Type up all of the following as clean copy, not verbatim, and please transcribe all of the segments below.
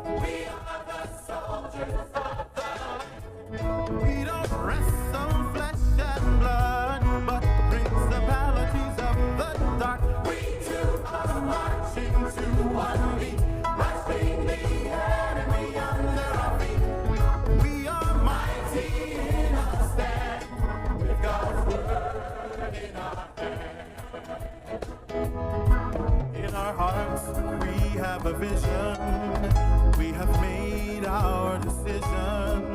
We are the soldiers of the light. We don't rest on flesh and blood, but principalities of the dark. We too are marching to one beat, crushing the enemy under our feet. We are Mighty in our stand, with God's word in our hand. in our hearts. We have a vision. We have made our decision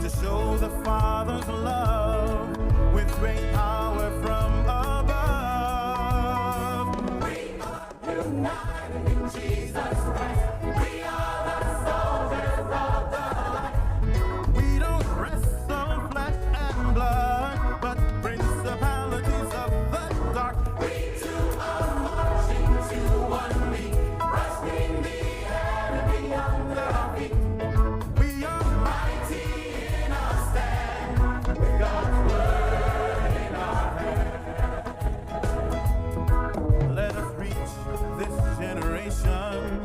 to show the Father's love with great power from above. We are united in Jesus Christ. We are the soldiers of the light. We don't wrestle on flesh and blood, but principalities of the dark. We too are marching to one beat, crushing the enemy under our feet. We are Mighty in our stand, with God's word in our hand. Let us reach this generation,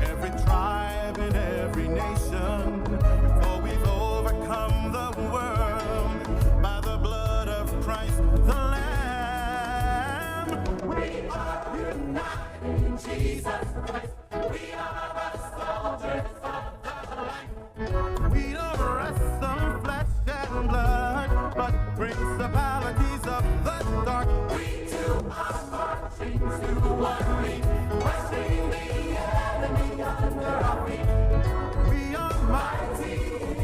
every tribe and every nation, for we've overcome the world by the blood of Christ the Lamb. We are united in Jesus Christ. We are the soldiers of the light. We don't wrestle on flesh and blood, but principalities of the dark. We too are marching to one beat, crushing the enemy under our feet. We are mighty. Mighty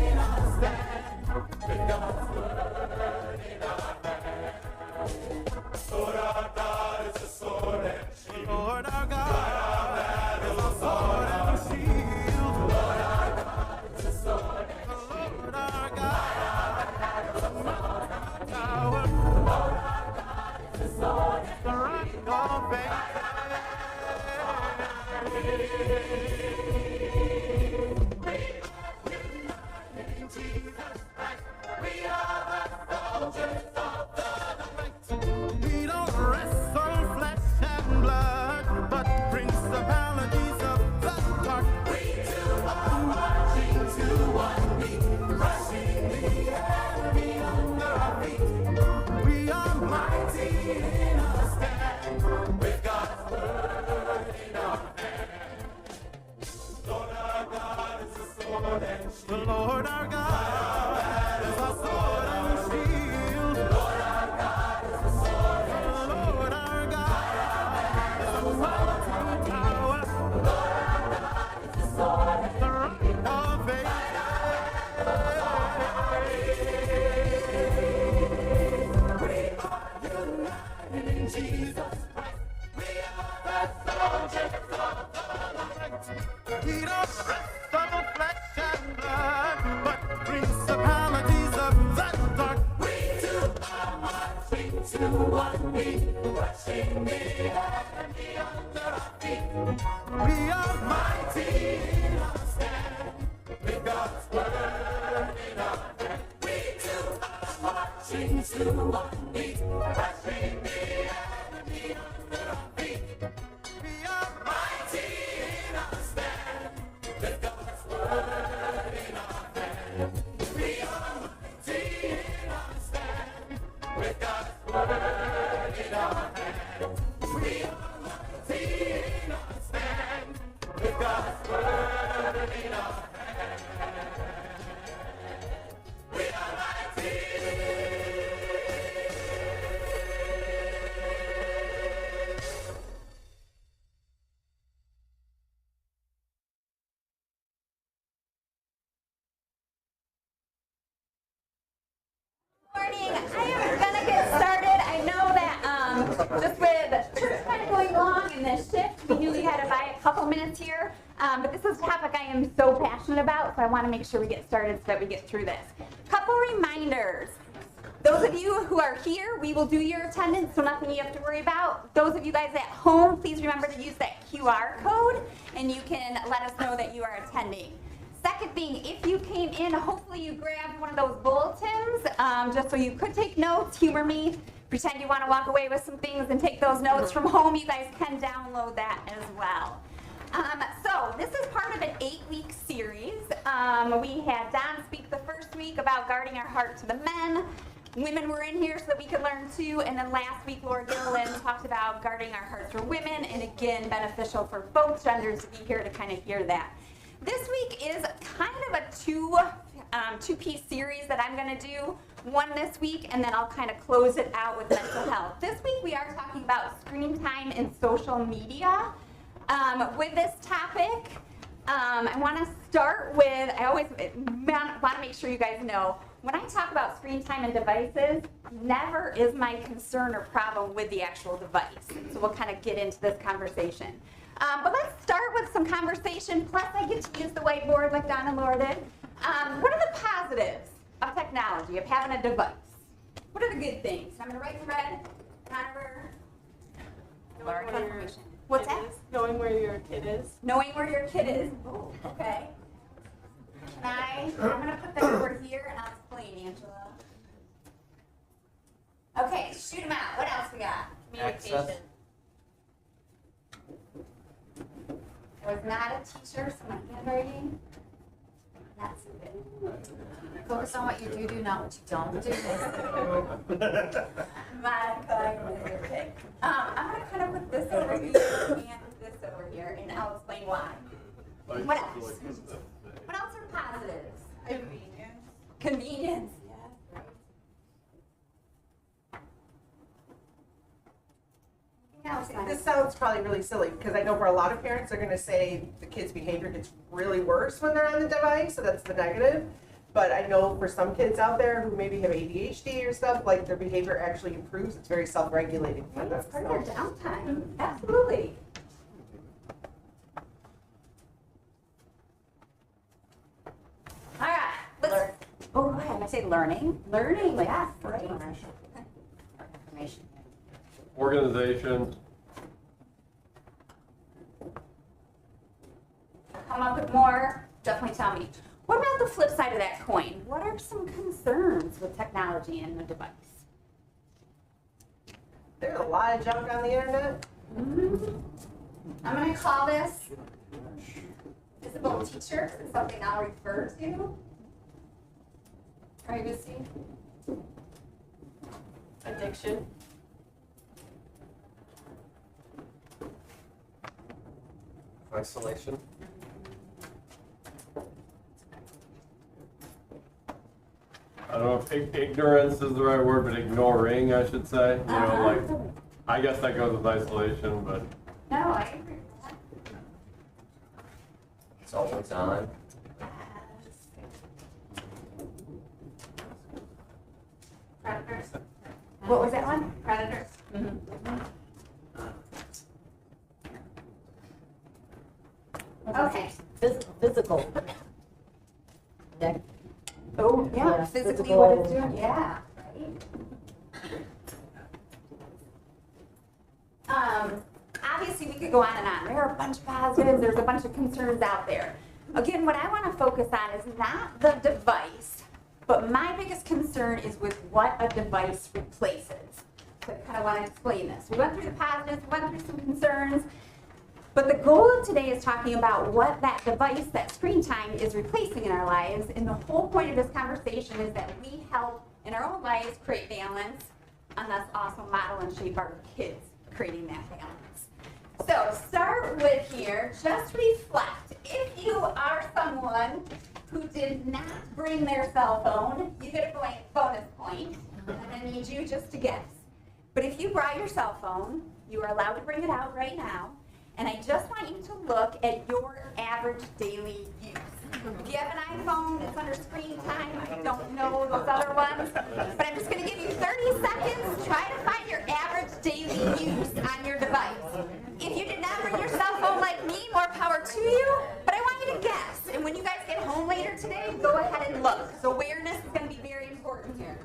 in our stand, with God's word in our hand. Lord our God is a sword and shield. Lord our God is a sword and shield. Lord our God is a sword and Lord our God is a mighty tower. Lord our God is a sword and The rock of faith. in Jesus Christ. We are the soldiers of the light. We don't wrestle on flesh and blood, but principalities of the dark. We too are marching to one beat, crushing the enemy under our feet. We are Mighty in our stand, with God's word in our hand. Lord our God is a sword and the shield. Lord our God is a sword and shield. Lord our God is a sword and The Lord our God is a mighty tower. Lord our God is a sword and The rock of faith. we are united in Jesus Christ. We are the soldiers of the light. We don't wrestle on flesh and blood, but principalities of the dark. We too are marching to one beat, crushing the enemy under our feet. We are Mighty in our stand, with God's word in our hand. We too are marching to one beat, crushing the enemy under our feet. we are Mighty in our stand, with God's word in our hand. We are mighty in our stand, with God's word in our hand. We are mighty in our stand, with God's word in our hand. We are mighty. Morning. I am gonna get started. I know that just with church kind of going along in this shift, we knew we had to buy a couple minutes here. But this is a topic I am so passionate about, so I want to make sure we get started so that we get through this. Couple reminders. Those of you who are here, we will do your attendance, so nothing you have to worry about. Those of you guys at home, please remember to use that QR code, and you can let us know that you are attending. Second thing, if you came in, hopefully you grabbed one of those bulletins, just so you could take notes, humor me, pretend you want to walk away with some things and take those notes from home. You guys can download that as well. So So this is part of an 8-week series. We had Don speak the first week about guarding our heart to the men. Women were in here so that we could learn too. And then last week, Laura Gilliland talked about guarding our hearts for women. And again, beneficial for both genders to be here to kind of hear that. This week is kind of a two-piece series that I'm going to do. One this week, and then I'll kind of close it out with mental health. This week, we are talking about screen time in social media. With this topic, I want to start with, I always want to make sure you guys know, when I talk about screen time and devices, never is my concern or problem with the actual device. So we'll kind of get into this conversation. But let's start with some conversation, plus I get to use the whiteboard like Don and Laura did. What are the positives of technology, of having a device? What are the good things? I'm going to write in red, Conifer, Laura, confirmation. What's that? Knowing where your kid is. Knowing where your kid is. Oh, okay. I'm going to put that over here and I'll explain, Angela. Okay, shoot them out. What else we got? Communication. Access. I was not a teacher, so my handwriting, not so good. Focus on what you do, not what you don't do. Okay. I'm going to kind of put this over here and this over here, and I'll explain why. What else? What else are positives? Convenience. Convenience. Yes. This sounds probably really silly because I know for a lot of parents, they're going to say the kid's behavior gets really worse when they're on the device, so that's the negative. But I know for some kids out there who maybe have ADHD or stuff, like their behavior actually improves. It's very self-regulating for them. That's part of their downtime. Absolutely. All right. Let's. Oh, go ahead. I say learning. Learning. Yes. Right. Information. Organization. Come up with more. Definitely tell me. What about the flip side of that coin? What are some concerns with technology and the device? There's a lot of junk on the internet. I'm going to call this visible teacher. It's something I'll refer to. Privacy. Addiction. Isolation. I don't know if ignorance is the right word, but ignoring, I should say. You know, like, I guess that goes with isolation, but. No, I agree with that. It's always on. Predators. What was that one? Predators. Okay. Physical. Yeah. Oh, yeah, Yeah, physically physical. what it's doing, yeah, right. Obviously, we could go on and on. There are a bunch of positives, there's a bunch of concerns out there. Again, what I want to focus on is not the device, but my biggest concern is with what a device replaces. So I kind of want to explain this. We went through the positives, we went through some concerns, but the goal of today is talking about what that device, that screen time, is replacing in our lives. And the whole point of this conversation is that we help in our own lives create balance, and thus also model and shape our kids creating that balance. So start with here, just reflect. If you are someone who did not bring their cell phone, you get a bonus point, and I need you just to guess. But if you brought your cell phone, you are allowed to bring it out right now. And I just want you to look at your average daily use. If you have an iPhone, it's under screen time. I don't know those other ones. But I'm just going to give you 30 seconds. Try to find your average daily use on your device. If you did not bring your cell phone like me, more power to you. But I want you to guess. And when you guys get home later today, go ahead and look. So awareness is going to be very important here.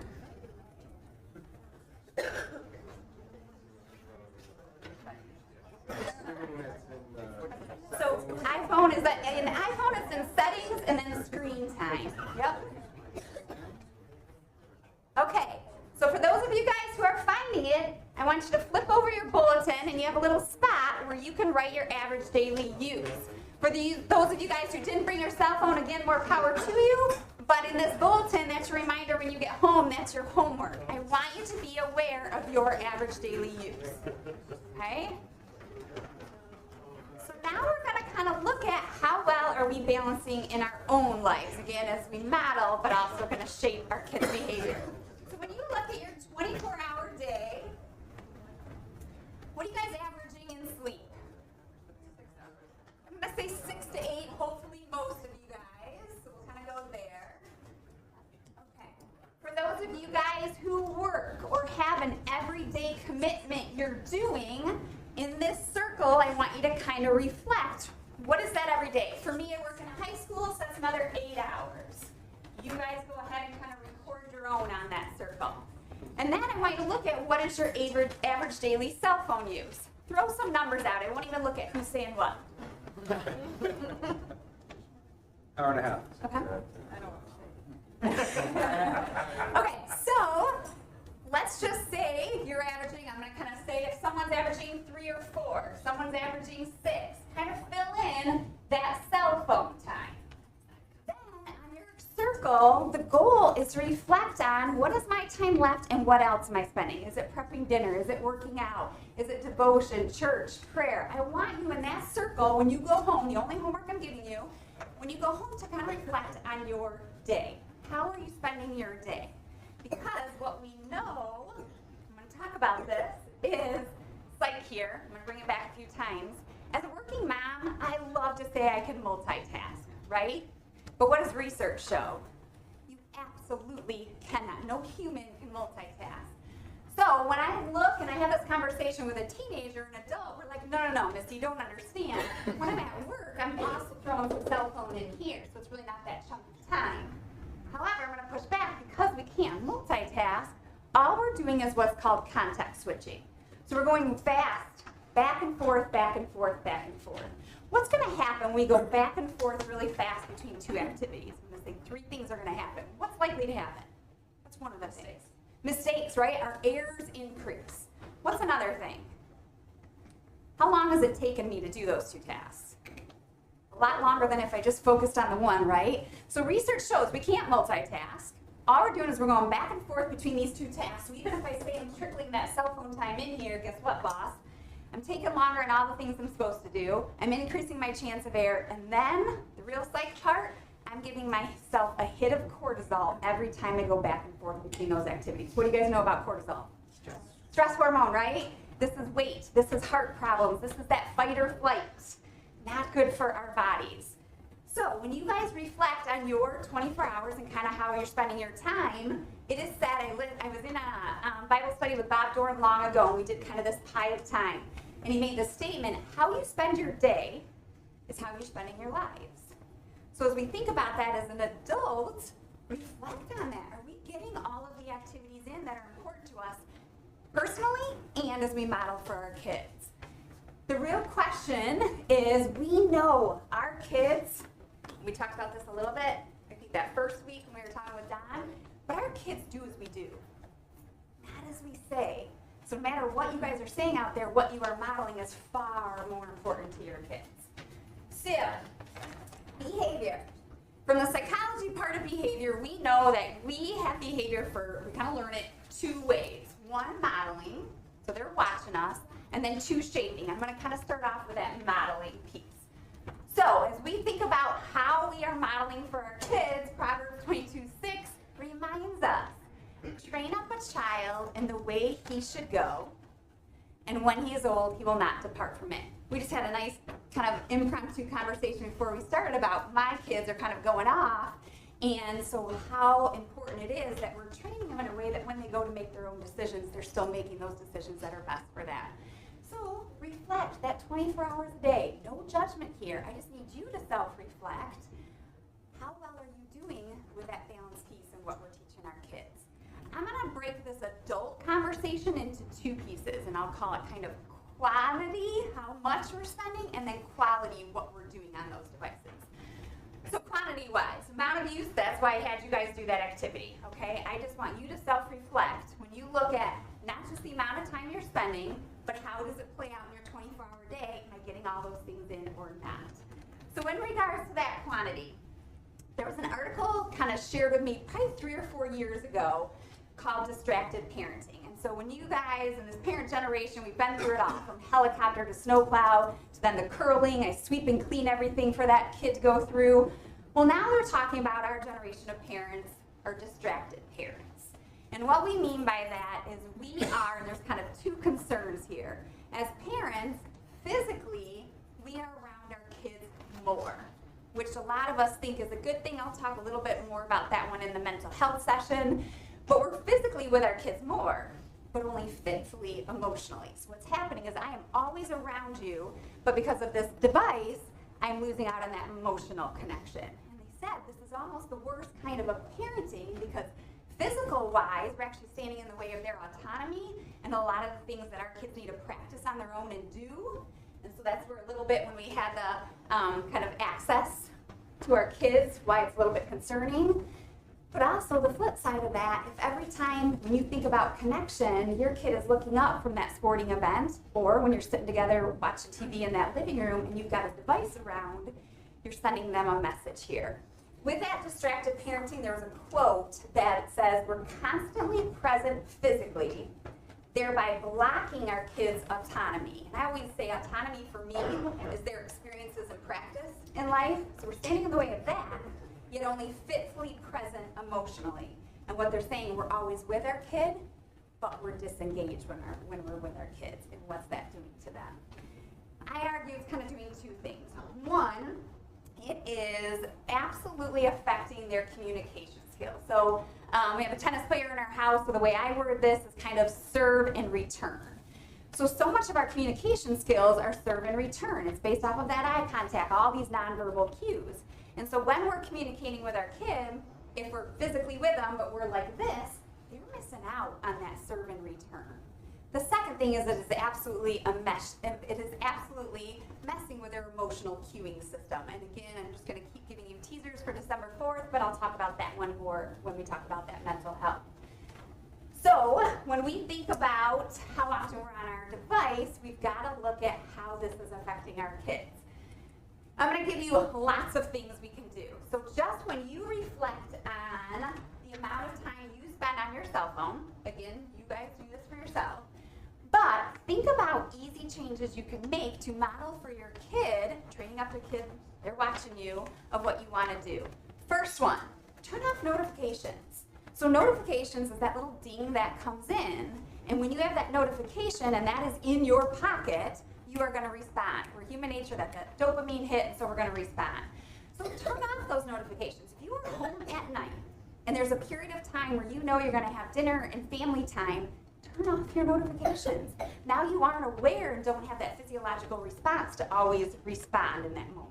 So iPhone is in iPhone, it's in settings and then screen time. Yep. Okay. So for those of you guys who are finding it, I want you to flip over your bulletin and you have a little spot where you can write your average daily use. For those of you guys who didn't bring your cell phone, again, more power to you. But in this bulletin, that's your reminder when you get home, that's your homework. I want you to be aware of your average daily use. Okay? So now we're going to kind of look at how well are we balancing in our own lives, again, as we model, but also going to shape our kids' behavior. So when you look at your 24-hour day, what are you guys averaging in sleep? I'm going to say 6 to 8, hopefully most of you guys. So we'll kind of go there. Okay. For those of you guys who work or have an everyday commitment you're doing, in this circle, I want you to kind of reflect. What is that every day? For me, I work in high school, so that's another 8 hours. You guys go ahead and kind of record your own on that circle. And then I want you to look at what is your average daily cell phone use. Throw some numbers out. I won't even look at who's saying what. Hour and a half. Okay. Okay, so let's just say you're averaging, I'm going to kind of say if someone's averaging 3 or 4, someone's averaging 6, kind of fill in that cell phone time. Then on your circle, the goal is to reflect on what is my time left and what else am I spending? Is it prepping dinner? Is it working out? Is it devotion, church, prayer? I want you in that circle when you go home, the only homework I'm giving you, when you go home to kind of reflect on your day. How are you spending your day? Because what we know, I'm going to talk about this, is psych here. I'm going to bring it back a few times. As a working mom, I love to say I can multitask, right? But what does research show? You absolutely cannot. No human can multitask. So when I look and I have this conversation with a teenager and adult, we're like, no, Missy, you don't understand. When I'm at work, I'm also throwing some cell phone in here, so it's really not that chunk of time. However, I'm going to push back because we can't multitask. All we're doing is what's called context switching. So we're going fast, back and forth, back and forth, back and forth. What's going to happen when we go back and forth really fast between 2 activities? I'm going to say 3 things are going to happen. What's likely to happen? What's one of the things? Mistakes, right? Our errors increase. What's another thing? How long has it taken me to do those 2 tasks? A lot longer than if I just focused on the one, right? So research shows we can't multitask. All we're doing is we're going back and forth between these 2 tasks. So even if I say I'm trickling that cell phone time in here, guess what, boss? I'm taking longer in all the things I'm supposed to do. I'm increasing my chance of error. And then, the real psych part, I'm giving myself a hit of cortisol every time I go back and forth between those activities. What do you guys know about cortisol? Stress hormone, right? This is weight. This is heart problems. This is that fight or flight. Not good for our bodies. So when you guys reflect on your 24 hours and kind of how you're spending your time, it is said, I was in a Bible study with Bob Dorn long ago, and we did kind of this pie of time. And he made the statement, how you spend your day is how you're spending your lives. So as we think about that as an adult, reflect on that. Are we getting all of the activities in that are important to us personally and as we model for our kids? The real question is, we know our kids, we talked about this a little bit, I think that first week when we were talking with Don, but our kids do as we do, not as we say. So no matter what you guys are saying out there, what you are modeling is far more important to your kids. So, behavior. From the psychology part of behavior, we know that we have behavior we kind of learn it 2 ways. 1, modeling, so they're watching us, and then 2, shaping. I'm going to kind of start off with that modeling piece. So as we think about how we are modeling for our kids, Proverbs 22:6 reminds us, train up a child in the way he should go, and when he is old, he will not depart from it. We just had a nice kind of impromptu conversation before we started about my kids are kind of going off, and so how important it is that we're training them in a way that when they go to make their own decisions, they're still making those decisions that are best for them. So reflect that 24 hours a day. No judgment here. I just need you to self-reflect. How well are you doing with that balance piece and what we're teaching our kids? I'm going to break this adult conversation into 2 pieces, and I'll call it kind of quantity, how much we're spending, and then quality, what we're doing on those devices. So quantity-wise, amount of use, that's why I had you guys do that activity, okay? I just want you to self-reflect when you look at not just the amount of time you're spending, but how does it play out in your 24-hour day? Am I getting all those things in or not? So in regards to that quantity, there was an article kind of shared with me probably 3 or 4 years ago called Distracted Parenting. And so when you guys in this parent generation, we've been through it all, from helicopter to snowplow, to then the curling, I sweep and clean everything for that kid to go through. Well, now they're talking about our generation of parents are distracted parents. And what we mean by that is we are, and there's kind of two concerns here. As parents, physically, we are around our kids more, which a lot of us think is a good thing. I'll talk a little bit more about that one in the mental health session. But we're physically with our kids more, but only fitfully emotionally. So what's happening is I am always around you, but because of this device, I'm losing out on that emotional connection. And they said this is almost the worst kind of a parenting because physical-wise, we're actually standing in the way of their autonomy and a lot of the things that our kids need to practice on their own and do. And so that's where a little bit when we had the kind of access to our kids, why it's a little bit concerning. But also the flip side of that, if every time when you think about connection, your kid is looking up from that sporting event, or when you're sitting together watching TV in that living room and you've got a device around, you're sending them a message here. With that distracted parenting, there was a quote that says, we're constantly present physically, thereby blocking our kids' autonomy. And I always say autonomy for me is their experiences and practice in life. So we're standing in the way of that, yet only fitfully present emotionally. And what they're saying, we're always with our kid, but we're disengaged when we're with our kids. And what's that doing to them? I argue it's kind of doing two things. One, it is absolutely affecting their communication skills. So we have a tennis player in our house, so the way I word this is kind of serve and return. So much of our communication skills are serve and return. It's based off of that eye contact, all these nonverbal cues. And so when we're communicating with our kid, if we're physically with them, but we're like this, they're missing out on that serve and return. The second thing is that it's absolutely it is absolutely messing with their emotional cueing system. And again, I'm just going to keep giving you teasers for December 4th, but I'll talk about that one more when we talk about that mental health. So when we think about how often we're on our device, we've got to look at how this is affecting our kids. I'm going to give you lots of things we can do. So just when you reflect on the amount of time you spend on your cell phone, again, you guys do this for yourself, but think about easy changes you can make to model for your kid, training up your kid, they're watching you, of what you want to do. First one, turn off notifications. So notifications is that little ding that comes in, and when you have that notification and that is in your pocket, you are going to respond. We're human nature, that's that dopamine hit, and so we're going to respond. So turn off those notifications. If you are home at night and there's a period of time where you know you're going to have dinner and family time, turn off your notifications. Now you aren't aware and don't have that physiological response to always respond in that moment.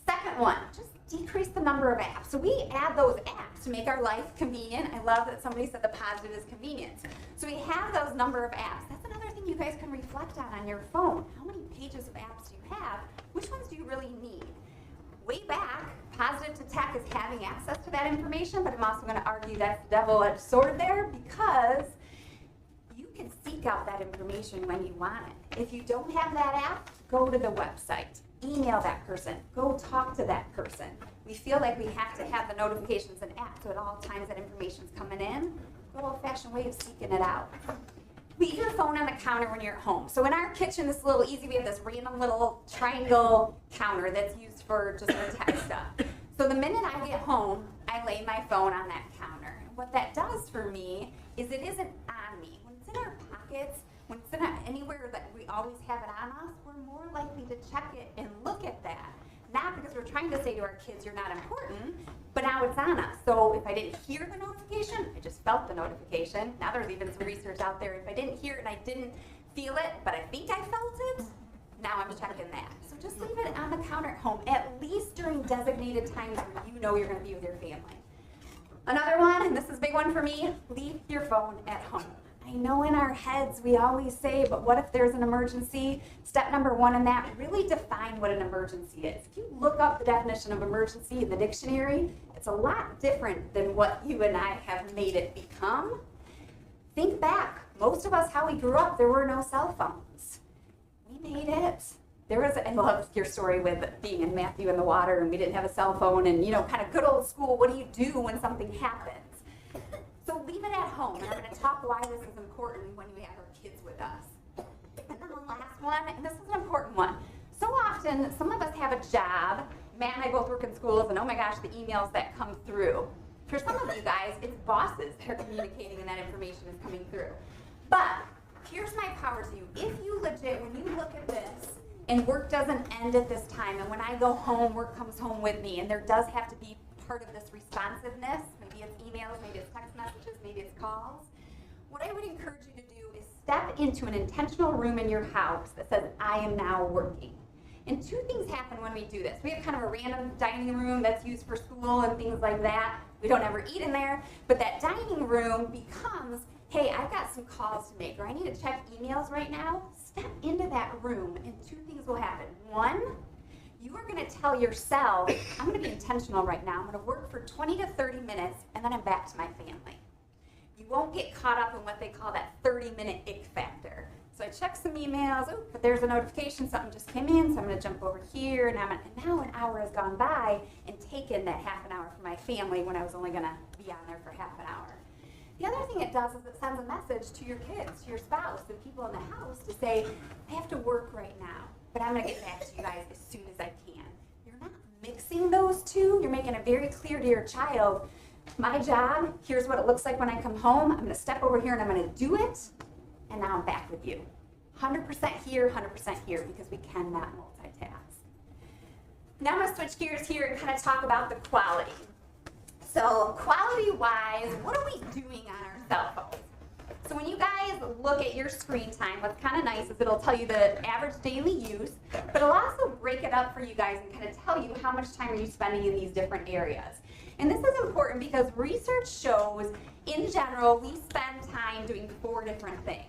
Second one, just decrease the number of apps. So we add those apps to make our life convenient. I love that somebody said the positive is convenience. So we have those number of apps. That's another thing you guys can reflect on your phone. How many pages of apps do you have? Which ones do you really need? Way back, positive to tech is having access to that information, but I'm also going to argue that's the double-edged sword there because you can seek out that information when you want it. If you don't have that app, go to the website. Email that person. Go talk to that person. We feel like we have to have the notifications and apps, so at all times that information's coming in. Good old-fashioned way of seeking it out. Leave your phone on the counter when you're at home. So in our kitchen, this little easy, we have this random little triangle counter that's used for just our tech stuff. So the minute I get home, I lay my phone on that counter. And what that does for me is it isn't on me. When it's in our pockets, when it's in anywhere that we always have it on us, we're more likely to check it and look at that. Not because we're trying to say to our kids, you're not important, but now it's on us. So if I didn't hear the notification, I just felt the notification. Now there's even some research out there. If I didn't hear it and I didn't feel it, but I think I felt it, now I'm checking that. So just leave it on the counter at home, at least during designated times where you know you're going to be with your family. Another one, and this is a big one for me, leave your phone at home. I know in our heads we always say, but what if there's an emergency? Step number one in that, really define what an emergency is. If you look up the definition of emergency in the dictionary, it's a lot different than what you and I have made it become. Think back. Most of us, how we grew up, there were no cell phones. We made it I love your story with being in Matthew in the water and we didn't have a cell phone and, kind of good old school, what do you do when something happens? So leave it at home, and I'm going to talk why this is important when we have our kids with us. And then the last one, and this is an important one. So often, some of us have a job. Matt and I both work in schools, and oh my gosh, the emails that come through. For some of you guys, it's bosses that are communicating and that information is coming through. But here's my power to you. If you legit, when you look at this, and work doesn't end at this time, and when I go home, work comes home with me, and there does have to be part of this responsiveness, maybe it's emails, maybe it's text messages, maybe it's calls, what I would encourage you to do is step into an intentional room in your house that says, I am now working. And two things happen when we do this. We have kind of a random dining room that's used for school and things like that. We don't ever eat in there, but that dining room becomes, hey, I've got some calls to make, or I need to check emails right now. Step into that room, and two things will happen. One, you are going to tell yourself, I'm going to be intentional right now. I'm going to work for 20 to 30 minutes, and then I'm back to my family. You won't get caught up in what they call that 30-minute ick factor. So I check some emails, but there's a notification, something just came in, so I'm going to jump over here, and now an hour has gone by and taken that half an hour for my family when I was only going to be on there for half an hour. The other thing it does is it sends a message to your kids, to your spouse, to the people in the house to say, I have to work right now, but I'm going to get back to you guys as soon as I can. You're not mixing those two. You're making it very clear to your child, my job, here's what it looks like when I come home. I'm going to step over here and I'm going to do it, and now I'm back with you. 100% here, 100% here, because we cannot multitask. Now I'm going to switch gears here and kind of talk about the quality. So quality-wise, what are we doing on our cell phones? So when you guys look at your screen time, what's kind of nice is it'll tell you the average daily use, but it'll also break it up for you guys and kind of tell you how much time are you spending in these different areas. And this is important because research shows, in general, we spend time doing 4 different things.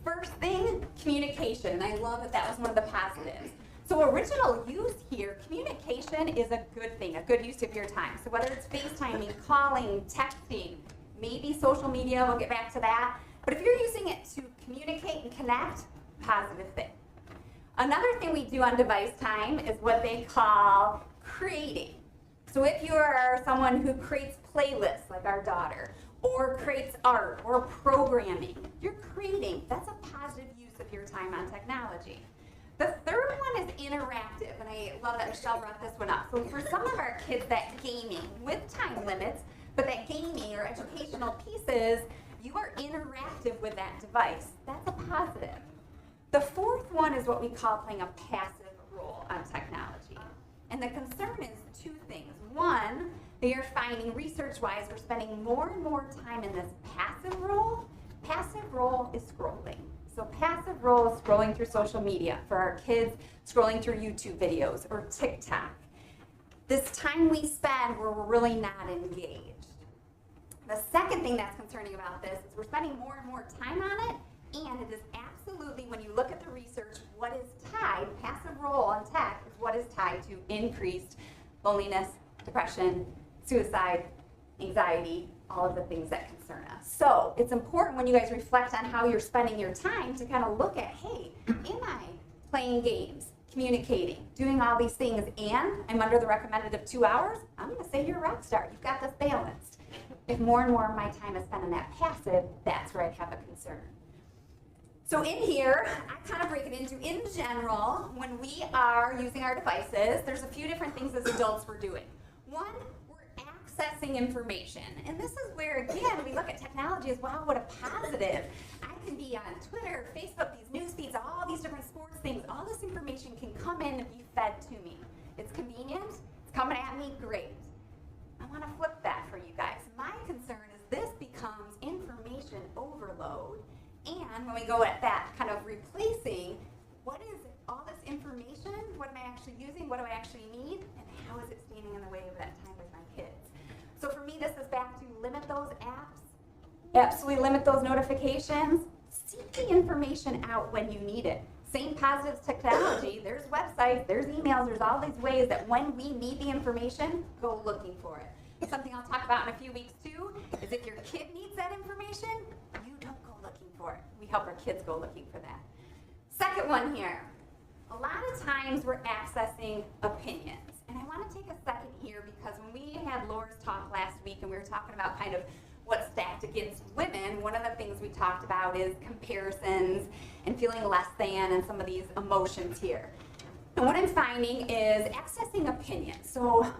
First thing, communication, and I love that that was one of the positives. So original use here, communication is a good thing, a good use of your time. So whether it's FaceTiming, calling, texting, maybe social media, we'll get back to that. But if you're using it to communicate and connect, positive thing. Another thing we do on device time is what they call creating. So if you are someone who creates playlists, like our daughter, or creates art or programming, you're creating. That's a positive use of your time on technology. The third one is interactive, and I love that Michelle brought this one up. So for some of our kids, that gaming with time limits, but that gaming or educational pieces, you are interactive with that device. That's a positive. The fourth one is what we call playing a passive role on technology. And the concern is 2 things. One, they are finding research-wise we're spending more and more time in this passive role. Passive role is scrolling. So passive role is scrolling through social media. For our kids, scrolling through YouTube videos or TikTok. This time we spend where we're really not engaged. The second thing that's concerning about this is we're spending more and more time on it, and it is absolutely, when you look at the research, what is tied, passive role on tech is what is tied to increased loneliness, depression, suicide, anxiety, all of the things that concern us. So it's important when you guys reflect on how you're spending your time to kind of look at, hey, am I playing games, communicating, doing all these things, and I'm under the recommended of 2 hours? I'm going to say you're a rock star. You've got this balanced. If more and more of my time is spent on that passive, that's where I have a concern. So in here, I kind of break it into, in general, when we are using our devices, there's a few different things as adults we're doing. One, we're accessing information. And this is where, again, we look at technology as, wow, what a positive. I can be on Twitter, Facebook, these news feeds, all these different sports things. All this information can come in and be fed to me. It's convenient. It's coming at me. Great. I want to flip that for you guys. My concern is this becomes information overload. And when we go at that, kind of replacing, what is all this information? What am I actually using? What do I actually need? And how is it standing in the way of that time with my kids? So for me, this is back to limit those apps, absolutely limit those notifications, seek the information out when you need it. Same positive technology, there's websites, there's emails, there's all these ways that when we need the information, go looking for it. Something I'll talk about in a few weeks too, is if your kid needs that information, you don't go looking for it. We help our kids go looking for that. Second one here, A lot of times we're accessing opinions. And I want to take a second here because when we had Laura's talk last week and we were talking about kind of what's stacked against women, one of the things we talked about is comparisons and feeling less than and some of these emotions here. And what I'm finding is accessing opinions. So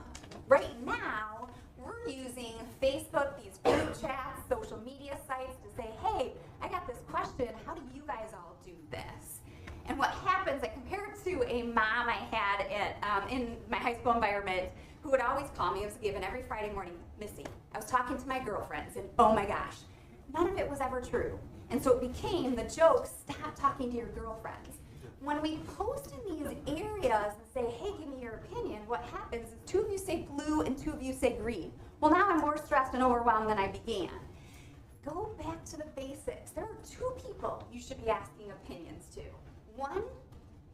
right now, we're using Facebook, these group chats, social media sites to say, hey, I got this question, how do you guys all do this? And what happens, I compare it to a mom I had at, in my high school environment who would always call me. It was given every Friday morning, Missy, I was talking to my girlfriends, and oh my gosh, none of it was ever true. And so it became the joke, stop talking to your girlfriends. When we post in these areas and say, hey, give me your opinion, what happens is 2 of you say blue and 2 of you say green. Well, now I'm more stressed and overwhelmed than I began. Go back to the basics. There are 2 people you should be asking opinions to. 1,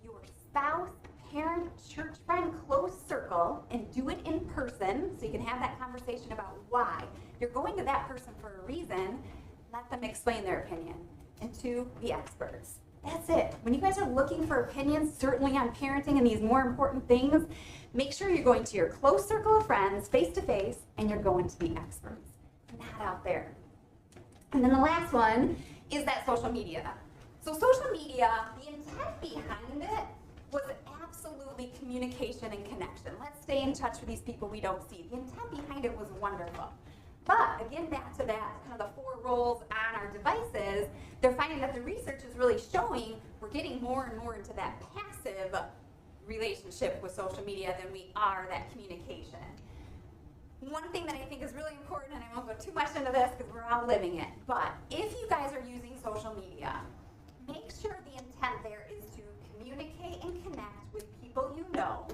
your spouse, parent, church friend, close circle, and do it in person so you can have that conversation about why. You're going to that person for a reason. Let them explain their opinion. And 2, the experts. That's it. When you guys are looking for opinions, certainly on parenting and these more important things, make sure you're going to your close circle of friends, face to face, and you're going to the experts, not out there. And then the last one is that social media. So social media, the intent behind it was absolutely communication and connection. Let's stay in touch with these people we don't see. The intent behind it was wonderful. But again, back to that, kind of the 4 roles on our devices, they're finding that the research is really showing we're getting more and more into that passive relationship with social media than we are that communication. One thing that I think is really important, and I won't go too much into this because we're all living it, but if you guys are using social media, make sure the intent there is to communicate and connect with people you know.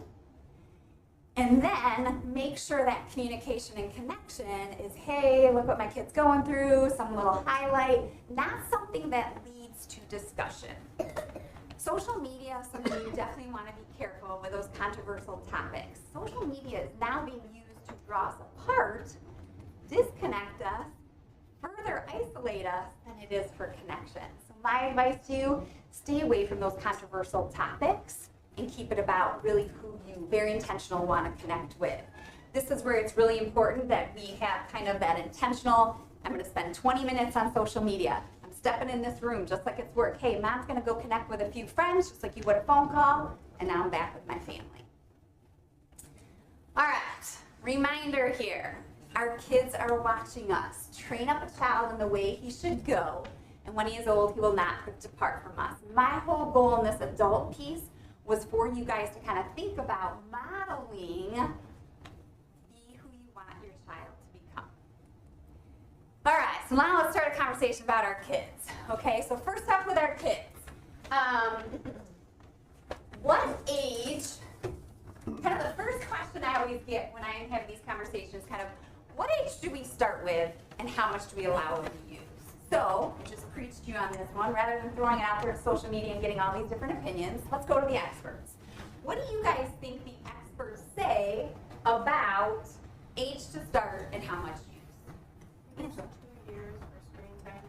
And then make sure that communication and connection is, hey, look what my kid's going through, some little highlight, not something that leads to discussion. Social media, something you definitely want to be careful with those controversial topics. Social media is now being used to draw us apart, disconnect us, further isolate us than it is for connection. So my advice to you, stay away from those controversial topics and keep it about really who you very intentional want to connect with. This is where it's really important that we have kind of that intentional, I'm going to spend 20 minutes on social media. I'm stepping in this room just like it's work. Hey, mom's going to go connect with a few friends just like you would a phone call, and now I'm back with my family. All right, reminder here. Our kids are watching us. Train up a child in the way he should go, and when he is old, he will not depart from us. My whole goal in this adult piece was for you guys to kind of think about modeling, be who you want your child to become. All right, so now let's start a conversation about our kids. Okay, so first off with our kids. What age, kind of the first question I always get when I have these conversations, kind of, what age do we start with and how much do we allow them to use? So, I just preached to you on this one. Rather than throwing it out there to social media and getting all these different opinions, let's go to the experts. What do you guys think the experts say about age to start and how much use? 2 years for screen time.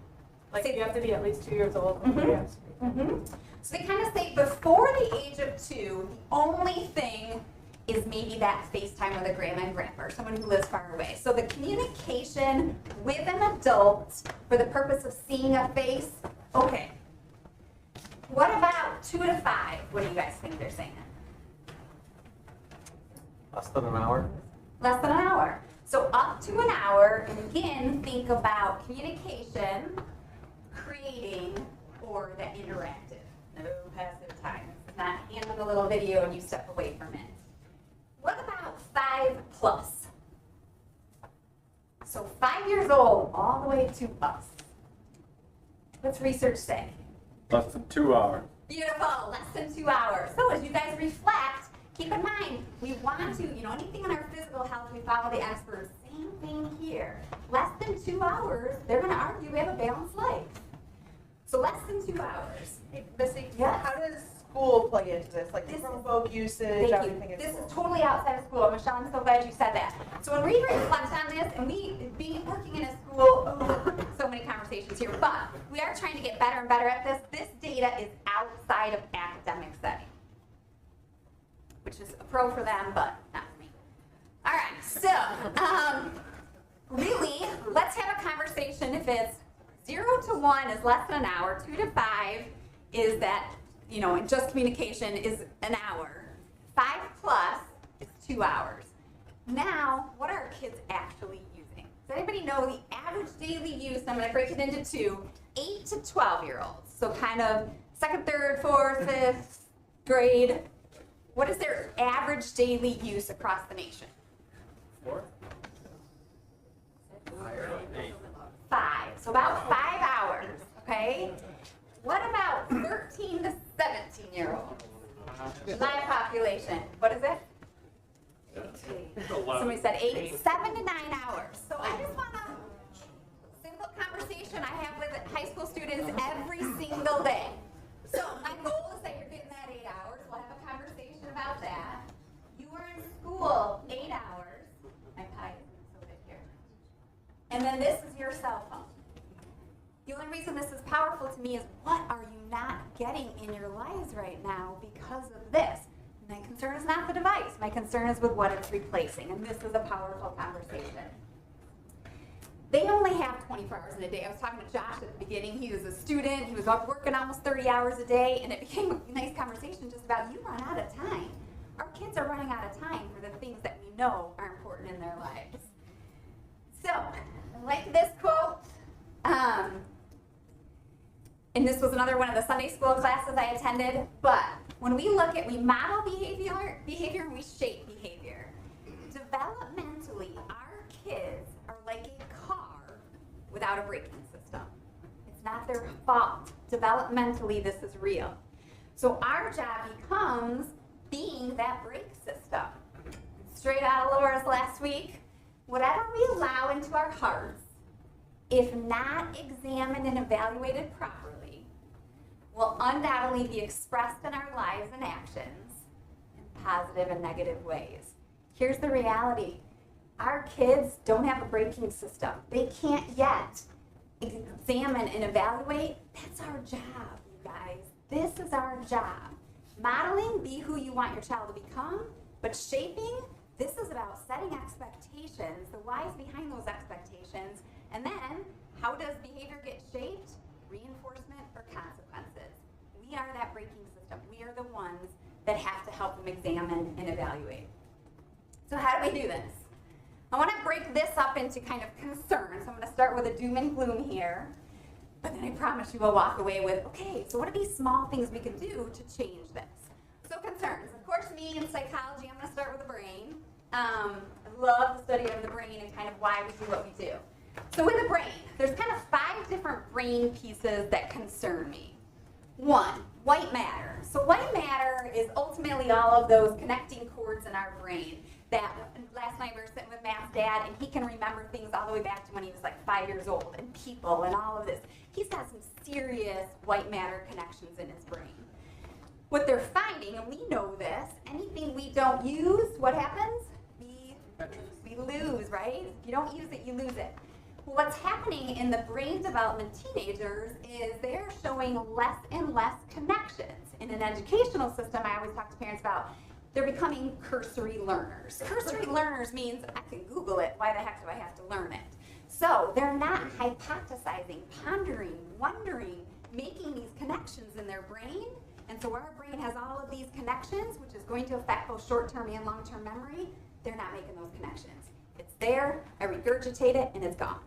Like you have to be at least 2 years old before you have screen time. So they kind of say before the age of 2, the only thing is maybe that FaceTime with a grandma and grandpa, or someone who lives far away. So the communication with an adult for the purpose of seeing a face, okay. What about 2 to 5? What do you guys think they're saying? Less than an hour. Less than an hour. So up to an hour, and again, think about communication, creating, or the interactive. No passive time. It's not hand on the little video and you step away from it. What about 5 plus? So 5 years old all the way to us. What's research say? Less than 2 hours. Beautiful, less than 2 hours. So as you guys reflect, keep in mind, we want to, anything in our physical health, we follow the experts. Same thing here. Less than 2 hours, they're going to argue we have a balanced life. So less than 2 hours. Hey, Missy, Yes. how does school play into this? Like the Chromebook usage, Thank everything you. in This school? is totally outside of school. Michelle, I'm so glad you said that. So when we reflect on this, and we being working in a school, so many conversations here, but we are trying to get better and better at this. This data is outside of academic setting. which is a pro for them, but not for me. All right, so really, let's have a conversation. If it's 0 to 1 is less than an hour, 2 to 5 is that, and just communication is an hour. 5 plus is 2 hours. Now, what are our kids actually using? Does anybody know the average daily use? I'm going to break it into two. 8 to 12-year-olds. So kind of 2nd, 3rd, 4th, 5th grade. What is their average daily use across the nation? 4? 5. So about 5 hours, okay? What about 13 to 17-year-olds? My population. What is it? Somebody said 8, 7 to 9 hours. So I just want a simple conversation I have with high school students every single day. So my goal is that you're getting that 8 hours. We'll have a conversation about that. You are in school 8 hours. My pie isn't so big here. And then this is your cell phone. The only reason this is powerful to me is what are you not getting in your lives right now because of this? My concern is not the device. My concern is with what it's replacing, and this is a powerful conversation. They only have 24 hours in a day. I was talking to Josh at the beginning. He was a student. He was working almost 30 hours a day, and it became a nice conversation just about you run out of time. Our kids are running out of time for the things that we know are important in their lives. So, I like this quote. And this was another one of the Sunday school classes I attended. But when we model behavior and we shape behavior. Developmentally, our kids are like a car without a braking system. It's not their fault. Developmentally, this is real. So our job becomes being that brake system. Straight out of Laura's last week, whatever we allow into our hearts, if not examined and evaluated properly, will undoubtedly be expressed in our lives and actions in positive and negative ways. Here's the reality. Our kids don't have a braking system. They can't yet examine and evaluate. That's our job, you guys. This is our job. Modeling, be who you want your child to become, but shaping, this is about setting expectations, the whys behind those expectations, and then how does behavior get shaped? Reinforcement or consequences. We are that braking system. We are the ones that have to help them examine and evaluate. So how do we do this? I want to break this up into kind of concerns. I'm going to start with a doom and gloom here, but then I promise you we'll walk away with, okay, so what are these small things we can do to change this? So concerns. Of course, me in psychology, I'm going to start with the brain. I love the study of the brain and kind of why we do what we do. So with the brain, there's kind of 5 different brain pieces that concern me. 1, white matter. So white matter is ultimately all of those connecting cords in our brain. That last night we were sitting with Matt's dad, and he can remember things all the way back to when he was like 5 years old, and people and all of this. He's got some serious white matter connections in his brain. What they're finding, and we know this, anything we don't use, what happens? We lose, right? If you don't use it, you lose it. What's happening in the brain development teenagers is they're showing less and less connections. In an educational system, I always talk to parents about, they're becoming cursory learners. Cursory learners means I can Google it, why the heck do I have to learn it? So they're not hypothesizing, pondering, wondering, making these connections in their brain. And so our brain has all of these connections, which is going to affect both short-term and long-term memory. They're not making those connections. It's there, I regurgitate it, and it's gone.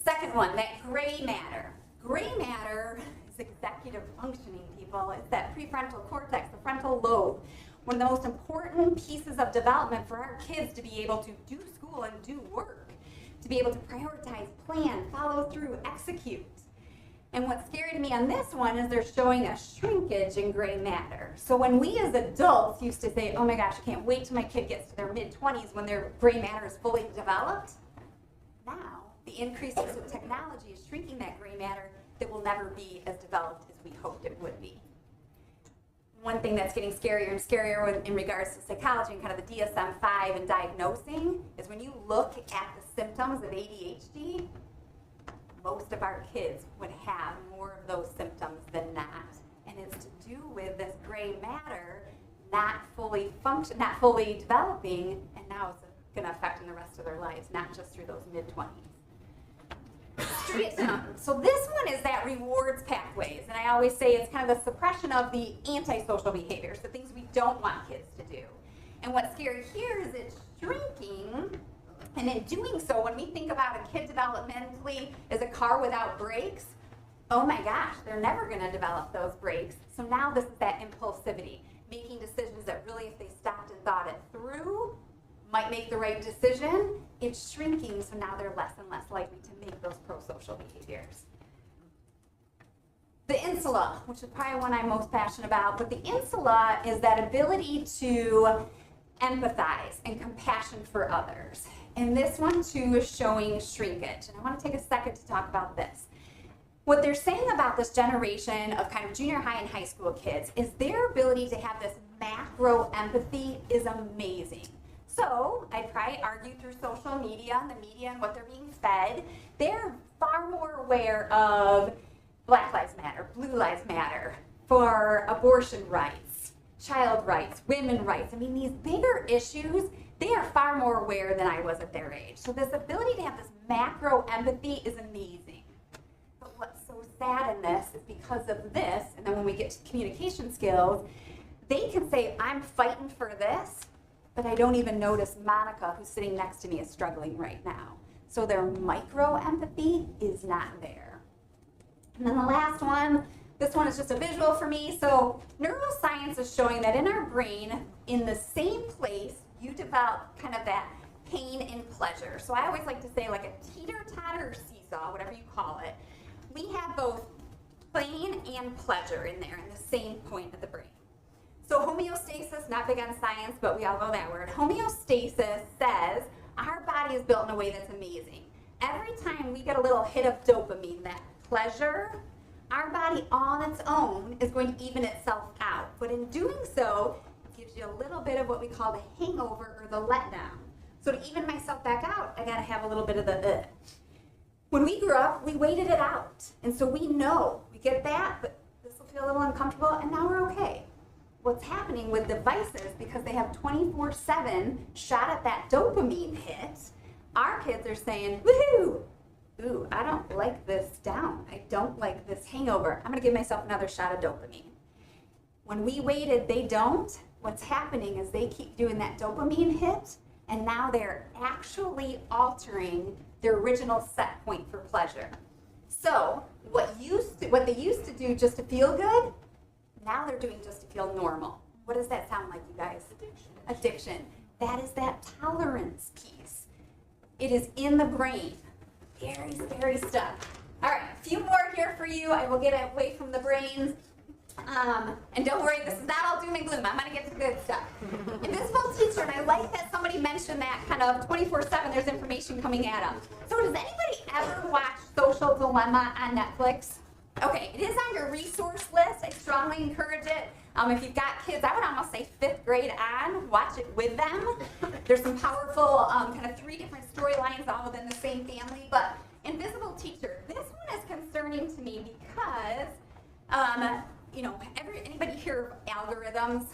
Second one, that gray matter. Gray matter is executive functioning, people. It's that prefrontal cortex, the frontal lobe. One of the most important pieces of development for our kids to be able to do school and do work, to be able to prioritize, plan, follow through, execute. And what's scary to me on this one is they're showing a shrinkage in gray matter. So when we as adults used to say, oh my gosh, I can't wait till my kid gets to their mid-20s when their gray matter is fully developed, now the increases of technology is shrinking that gray matter that will never be as developed as we hoped it would be. One thing that's getting scarier and scarier in regards to psychology and kind of the DSM-5 and diagnosing is when you look at the symptoms of ADHD, most of our kids would have more of those symptoms than not. And it's to do with this gray matter not fully developing, and now it's going to affect in the rest of their lives, not just through those mid-20s. So this one is that rewards pathways, and I always say it's kind of the suppression of the antisocial behaviors, the things we don't want kids to do. And what's scary here is it's shrinking, and in doing so, when we think about a kid developmentally as a car without brakes, oh my gosh, they're never going to develop those brakes. So now this is that impulsivity, making decisions that really, if they stopped and thought it through, might make the right decision. It's shrinking, so now they're less and less likely to make those pro-social behaviors. The insula, which is probably one I'm most passionate about, but the insula is that ability to empathize and compassion for others. And this one too is showing shrinkage. And I want to take a second to talk about this. What they're saying about this generation of kind of junior high and high school kids is their ability to have this macro empathy is amazing. So I'd probably argue through social media and the media and what they're being fed, they're far more aware of Black Lives Matter, Blue Lives Matter, for abortion rights, child rights, women rights. I mean, these bigger issues, they are far more aware than I was at their age. So this ability to have this macro empathy is amazing. But what's so sad in this is because of this, and then when we get to communication skills, they can say, I'm fighting for this, but I don't even notice Monica, who's sitting next to me, is struggling right now. So their micro empathy is not there. And then the last one, this one is just a visual for me. So neuroscience is showing that in our brain, in the same place, you develop kind of that pain and pleasure. So I always like to say like a teeter-totter seesaw, whatever you call it. We have both pain and pleasure in there in the same point of the brain. So homeostasis, not big on science, but we all know that word. Homeostasis says our body is built in a way that's amazing. Every time we get a little hit of dopamine, that pleasure, our body on its own is going to even itself out. But in doing so, it gives you a little bit of what we call the hangover or the letdown. So to even myself back out, I gotta have a little bit of the When we grew up, we waited it out. And so we know, we get that, but this will feel a little uncomfortable, and now we're okay. What's happening with devices, because they have 24/7 shot at that dopamine hit, our kids are saying, woohoo, ooh, I don't like this down. I don't like this hangover. I'm gonna give myself another shot of dopamine. When we waited, they don't. What's happening is they keep doing that dopamine hit, and now they're actually altering their original set point for pleasure. So what they used to do just to feel good, now they're doing just to feel normal. What does that sound like, you guys? Addiction. That is that tolerance piece. It is in the brain. Very scary stuff. All right, a few more here for you. I will get away from the brains. And don't worry, this is not all doom and gloom. I'm going to get to the good stuff. Invisible teacher, and I like that somebody mentioned that kind of 24/7 there's information coming at them. So does anybody ever watch Social Dilemma on Netflix? Okay, it is on your resource list. I strongly encourage it. If you've got kids, I would almost say 5th grade on, watch it with them. There's some powerful kind of 3 different storylines all within the same family. But Invisible Teacher, this one is concerning to me because, anybody hear of algorithms?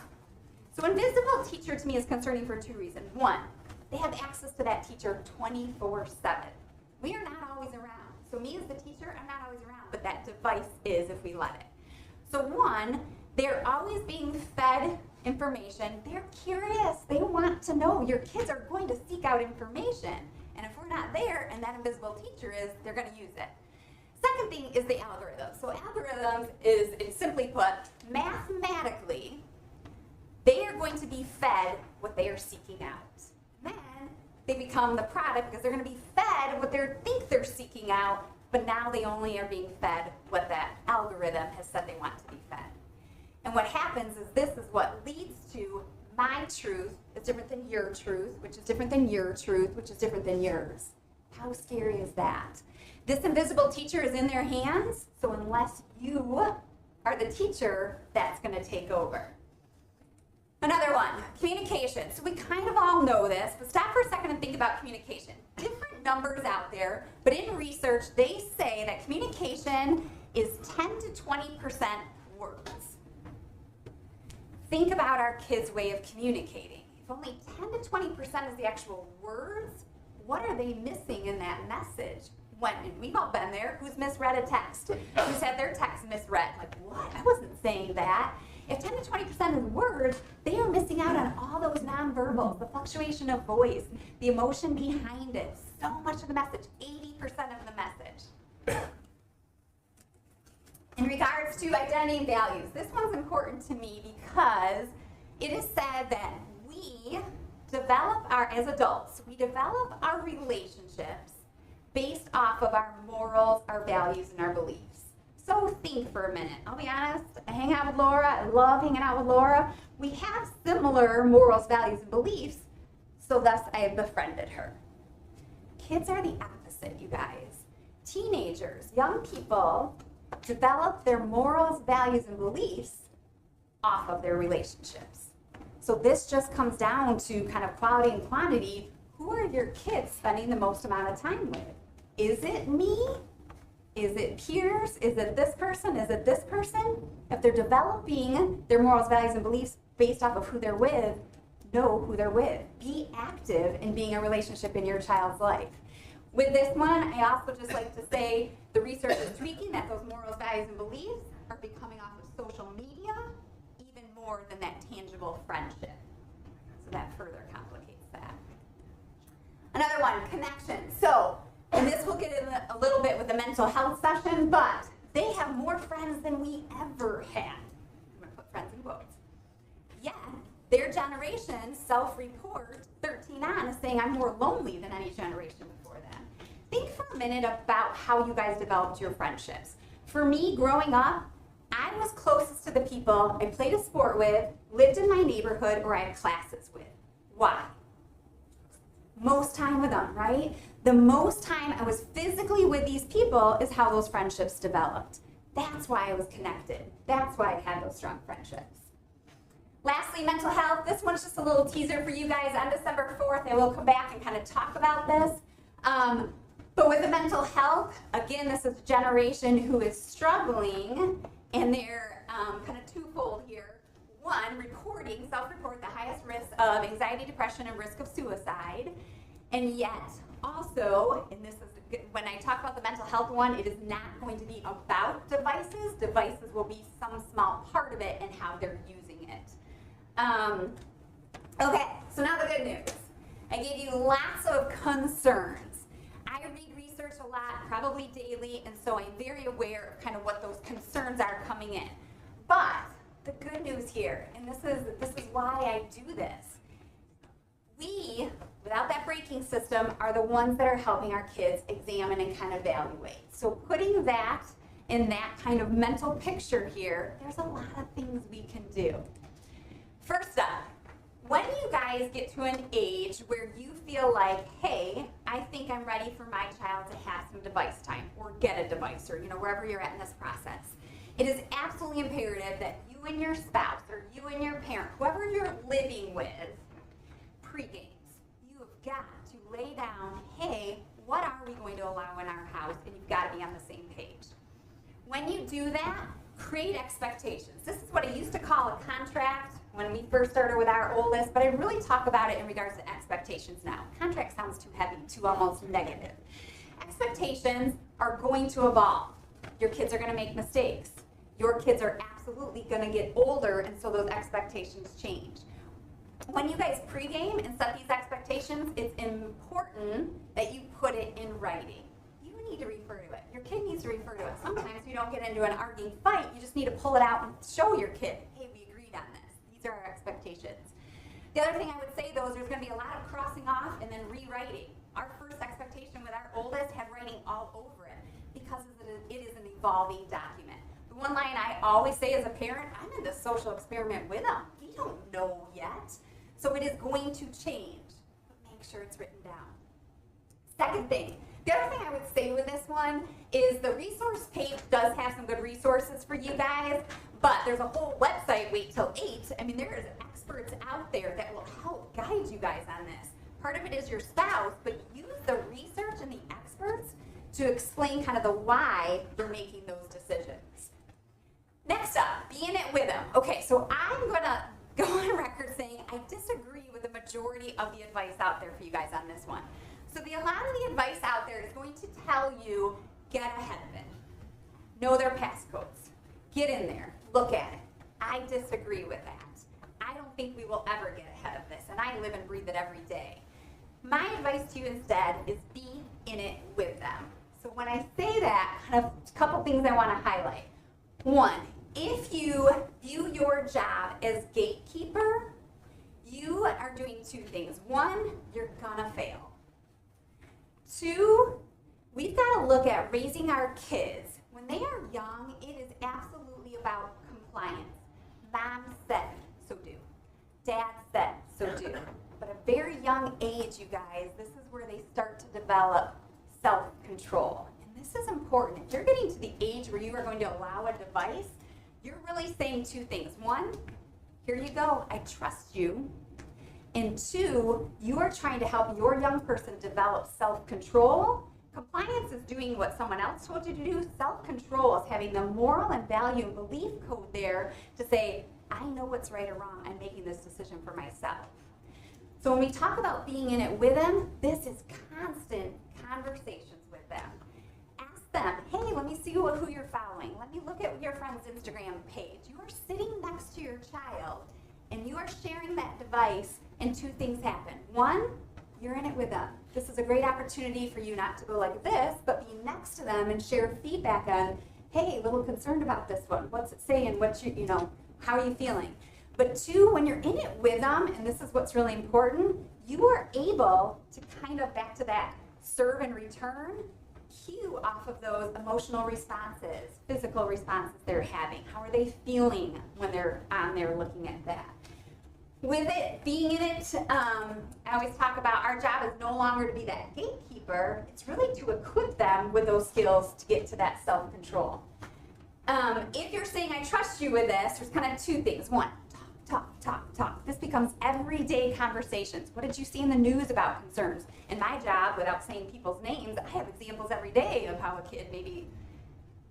So Invisible Teacher to me is concerning for 2 reasons. One, they have access to that teacher 24/7. We are not always around. So me as the teacher, I'm not always around, but that device is if we let it. So one, they're always being fed information. They're curious. They want to know. Your kids are going to seek out information. And if we're not there and that invisible teacher is, they're going to use it. Second thing is the algorithm. So algorithms is simply put, mathematically, they are going to be fed what they are seeking out. Then they become the product because they're going to be fed what they think they're seeking out, but now they only are being fed what that algorithm has said they want to be fed. And what happens is this is what leads to my truth is different than your truth, which is different than your truth, which is different than yours. How scary is that? This invisible teacher is in their hands, so unless you are the teacher, that's going to take over. Another one, communication. So we kind of all know this, but stop for a second and think about communication. Different numbers out there, but in research, they say that communication is 10 to 20% words. think about our kids' way of communicating. If only 10 to 20% is the actual words, what are they missing in that message? When, and we've all been there, who's misread a text? Who's had their text misread? Like, what? I wasn't saying that. If 10 to 20% is words, they are missing out on all those nonverbals, the fluctuation of voice, the emotion behind it. So much of the message, 80% of the message. In regards to identity and values, this one's important to me because it is said that we develop as adults, we develop our relationships based off of our morals, our values, and our beliefs. So think for a minute. I'll be honest, I hang out with Laura, I love hanging out with Laura. We have similar morals, values, and beliefs, so thus I have befriended her. Kids are the opposite, you guys. Teenagers, young people, develop their morals, values, and beliefs off of their relationships. So this just comes down to kind of quality and quantity. Who are your kids spending the most amount of time with? Is it me? Is it peers? Is it this person? Is it this person? If they're developing their morals, values, and beliefs based off of who they're with, know who they're with. Be active in being a relationship in your child's life. With this one, I also just like to say the research is tweaking that those morals, values, and beliefs are becoming off of social media even more than that tangible friendship. So that further complicates that. Another one, connection. So, and this will get in a little bit with the mental health session, but they have more friends than we ever had. I'm going to put friends in quotes. Yet, their generation self-report 13 on as saying, I'm more lonely than any generation before them. Think for a minute about how you guys developed your friendships. For me, growing up, I was closest to the people I played a sport with, lived in my neighborhood, or I had classes with. Why? Most time with them, right? The most time I was physically with these people is how those friendships developed. That's why I was connected. That's why I had those strong friendships. Lastly, mental health. This one's just a little teaser for you guys. On December 4th, I will come back and kind of talk about this. But with the mental health, again, this is a generation who is struggling, and they're kind of twofold here. One, self-report the highest risk of anxiety, depression, and risk of suicide. And yet, also, and this is when I talk about the mental health one, it is not going to be about devices. Devices will be some small part of it and how they're using it. Okay, so now the good news. I gave you lots of concerns. I read research a lot, probably daily, and so I'm very aware of kind of what those concerns are coming in. But the good news here, and this is why I do this, we, without that braking system, are the ones that are helping our kids examine and kind of evaluate. So putting that in that kind of mental picture here, there's a lot of things we can do. First up, when you guys get to an age where you feel like, hey, I think I'm ready for my child to have some device time or get a device, or wherever you're at in this process, it is absolutely imperative that you and your spouse or you and your parent, whoever you're living with, pre-games. You have got to lay down, hey, what are we going to allow in our house? And you've got to be on the same page. When you do that, create expectations. This is what I used to call a contract when we first started with our oldest, but I really talk about it in regards to expectations now. Contract sounds too heavy, too almost negative. Expectations are going to evolve. Your kids are going to make mistakes. Your kids are absolutely going to get older, and so those expectations change. When you guys pregame and set these expectations, it's important that you put it in writing. You need to refer to it. Your kid needs to refer to it. Sometimes you don't get into an arguing fight. You just need to pull it out and show your kid, hey, we agreed on this. These are our expectations. The other thing I would say, though, is there's going to be a lot of crossing off and then rewriting. Our first expectation with our oldest had writing all over it because it is an evolving document. The one line I always say as a parent, I'm in this social experiment with them. We don't know yet. So it is going to change, but make sure it's written down. Second thing, the other thing I would say with this one is the resource page does have some good resources for you guys, but there's a whole website, wait till 8. I mean, there is experts out there that will help guide you guys on this. Part of it is your spouse, but use the research and the experts to explain kind of the why you're making those decisions. Next up, be in it with them. Okay, so I'm gonna go on record saying I disagree with the majority of the advice out there for you guys on this one. So a lot of the advice out there is going to tell you, get ahead of it. Know their passcodes. Get in there. Look at it. I disagree with that. I don't think we will ever get ahead of this, and I live and breathe it every day. My advice to you instead is be in it with them. So when I say that, kind of a couple things I want to highlight. One, if you view your job as gatekeeper, you are doing two things. One, you're gonna fail. Two, we've got to look at raising our kids. When they are young, it is absolutely about compliance. Mom said, so do. Dad said, so do. But at a very young age, you guys, this is where they start to develop self-control. And this is important. If you're getting to the age where you are going to allow a device, you're really saying two things. One, here you go, I trust you. And two, you are trying to help your young person develop self-control. Compliance is doing what someone else told you to do. Self-control is having the moral and value and belief code there to say, I know what's right or wrong. I'm making this decision for myself. So when we talk about being in it with them, this is constant conversations with them. Ask them, hey, let me see who you're following. Let me look at your friend's Instagram page. You are sitting next to your child and you are sharing that device, and two things happen. One, you're in it with them. This is a great opportunity for you not to go like this, but be next to them and share feedback on, hey, a little concerned about this one. What's it saying? How are you feeling? But two, when you're in it with them, and this is what's really important, you are able to kind of, back to that serve and return, cue off of those emotional responses, physical responses they're having. How are they feeling when they're on there looking at that? With it, being in it, I always talk about our job is no longer to be that gatekeeper. It's really to equip them with those skills to get to that self-control. If you're saying, I trust you with this, there's kind of two things. One, talk. This becomes everyday conversations. What did you see in the news about concerns? In my job, without saying people's names, I have examples every day of how a kid maybe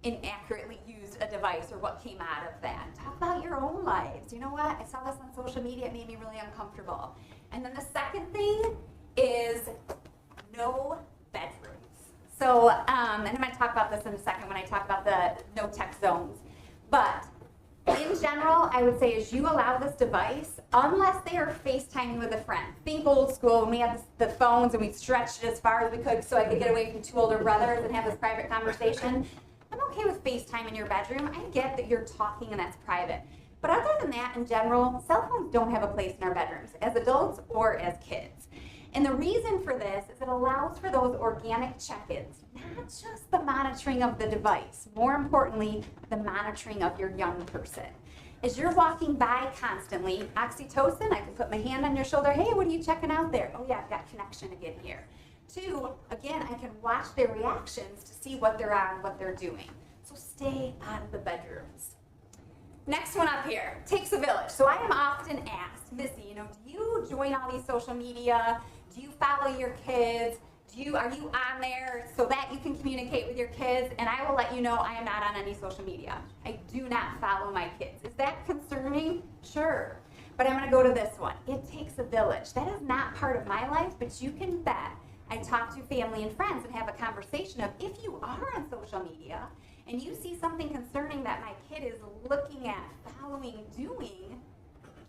inaccurately used a device or what came out of that. Talk about your own lives. You know what? I saw this on social media. It made me really uncomfortable. And then the second thing is no bedrooms. So, and I'm going to talk about this in a second when I talk about the no tech zones. But in general, I would say as you allow this device, unless they are FaceTiming with a friend. Think old school when we had the phones and we stretched it as far as we could so I could get away from two older brothers and have this private conversation. I'm okay with FaceTime in your bedroom. I get that you're talking and that's private. But other than that, in general, cell phones don't have a place in our bedrooms, as adults or as kids. And the reason for this is it allows for those organic check-ins, not just the monitoring of the device, more importantly, the monitoring of your young person. As you're walking by constantly, oxytocin, I can put my hand on your shoulder, hey, what are you checking out there? Oh yeah, I've got connection again here. Two, again, I can watch their reactions to see what they're on, what they're doing. So stay out of the bedrooms. Next one up here, takes a village. So I am often asked, Missy, do you join all these social media? Do you follow your kids? Are you on there so that you can communicate with your kids? And I will let you know I am not on any social media. I do not follow my kids. Is that concerning? Sure. But I'm going to go to this one. It takes a village. That is not part of my life, but you can bet I talk to family and friends and have a conversation of if you are on social media and you see something concerning that my kid is looking at, following, doing,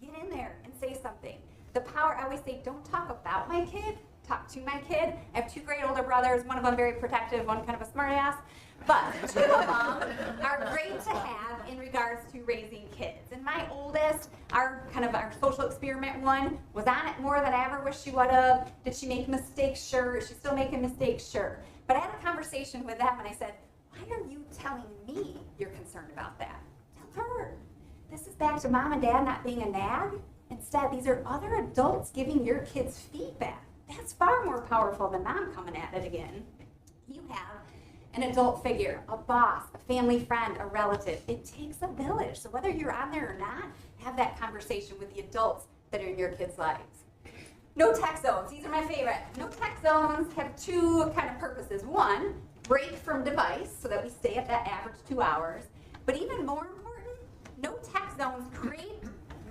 get in there and say something. The power, I always say, don't talk about my kid, talk to my kid. I have two great older brothers, one of them very protective, one kind of a smartass. But two of them are great to have in regards to raising kids. And my oldest, our social experiment one, was on it more than I ever wish she would have. Did she make mistakes? Sure. Is she still making mistakes? Sure. But I had a conversation with them and I said, why are you telling me you're concerned about that? Tell her. This is back to mom and dad not being a nag. Instead, these are other adults giving your kids feedback. That's far more powerful than mom coming at it again. You have an adult figure, a boss, a family friend, a relative. It takes a village. So whether you're on there or not, have that conversation with the adults that are in your kids' lives. No tech zones. These are my favorite. No tech zones have two kind of purposes. One, break from device so that we stay at that average 2 hours. But even more important, no tech zones create